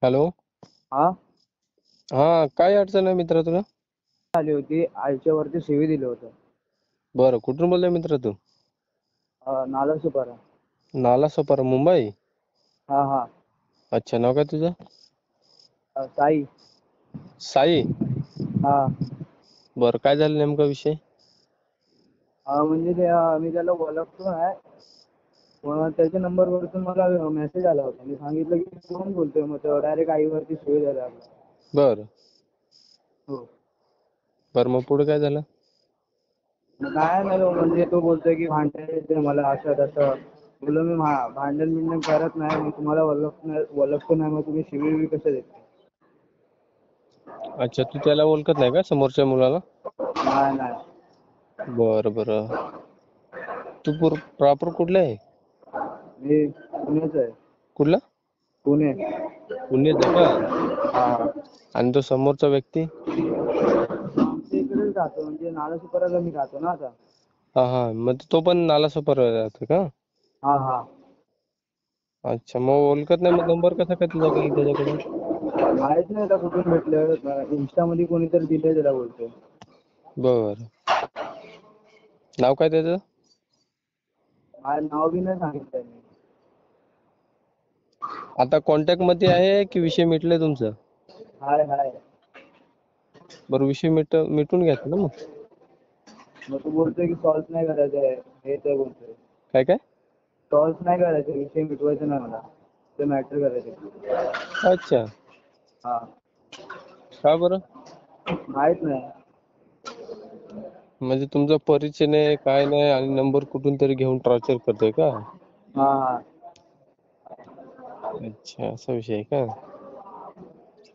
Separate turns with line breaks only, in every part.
Hello.
हा
हा, काय अडचण आहे मित्रा तुला?
आली होती आयच्या वरती सीव्ही दिलं होतं.
बरं, कुठून बोलतोय मित्र तू?
नालासोपारा.
नालासोपारा, मुंबई.
हा हा.
अच्छा, नाव काय तुझं?
साई.
साई.
हा
बरं, काय झालं नेमका विषय?
म्हणजे ते मी त्याला ओळखतो आहे. मग त्याच्या नंबरवरतून मला मेसेज आला होता. मी सांगितलं की कोण बोलतोय, मग तो डायरेक्ट आईवरती सीव्ही द्यायला लागला.
बरं.
हो.
बरं, मग पुढे काय झालं?
मग काय नाही म्हणजे तो बोलतोय की भांडण येते मला असं तसं. बोललो मी भांडण बिंडण करत नाही, मी तुम्हाला ओळखतो नाही, मग तुम्ही सीव्ही कसं देता?
अच्छा, तू त्याला ओळखत नाही का, समोरच्या मुलाला?
नाही नाही.
बरं बरं. तू प्रॉपर कुठला आहे?
मी पुण्याचं आहे.
कुठला?
पुणे.
पुण्याचा का?
हा.
आणि तो समोरचा व्यक्ती?
आमच्या इकडेच राहतो, म्हणजे नालासोपाऱ्याला मी राहतो ना आता.
हा हा, मग तो पण नालासोपारा राहतो का?
हा हा.
अच्छा, मग ओळखत नाही, मग नंबर कसा काय तुझा गेला त्याच्याकडे?
माहित नाही आता कुठून भेटलं, इंस्टामध्ये कोणीतरी दिलंय त्याला बोलतोय.
बरं. नाव काय त्याचं?
माझं नाव बी नाही सांगितलं मी.
आता कॉन्टॅक्ट मध्ये आहे की विषय मिटलाय तुमचा?
हाय हाय.
बरं, विषय मिटून घ्यायचा ना मग.
मग तू बोलतोय की सॉल्व नाही करायचं आहे, हे ते बोलतोय.
काय काय?
सॉल्व नाही करायचं, विषय मिटवायचा नाही मला, ते मॅटर करायचं.
अच्छा,
हा.
का बरं?
माहित नाही.
म्हणजे तुमचा परिचय नाही, काय नाही, आणि नंबर कुठून तरी घेऊन टॉर्चर करतोय का?
हा हा.
अच्छा, असा विषय आहे का?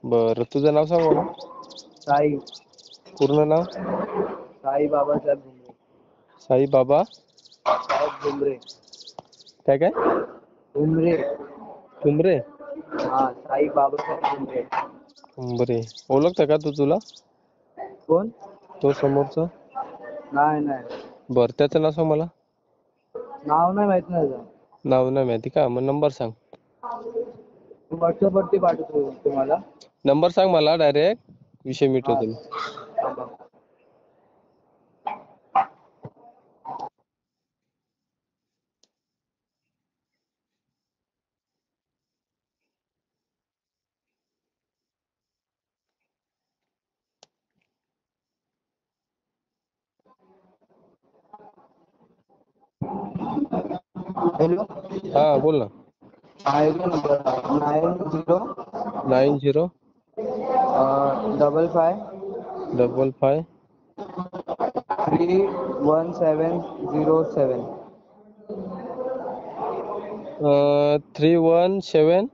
बरं, तुझं नाव सांग मला.
साई.
पूर्ण नाव?
साई बाबासाहेब भुमरे.
साई बाबा
साहेब भुमरे.
काय काय?
भुमरे.
ठुमरे.
हा, साई बाबासाहेब भुमरे.
बरे, ओळखतं का तू तुला?
कोण?
तो समोरचा?
नाही नाही.
बरं, त्याचं नाव सांग मला.
नाव नाही माहित नाही त्याचं.
नाव नाही माहिती का? मग नंबर सांग.
व्हॉट्सअप वरती पाठवतो तुम्हाला.
नंबर सांग मला, डायरेक्ट विषय
हा.
मिटवतो मी.
हॅलो.
हा, बोल ना.
हा, एक नंबर
90
55
55
31707.
317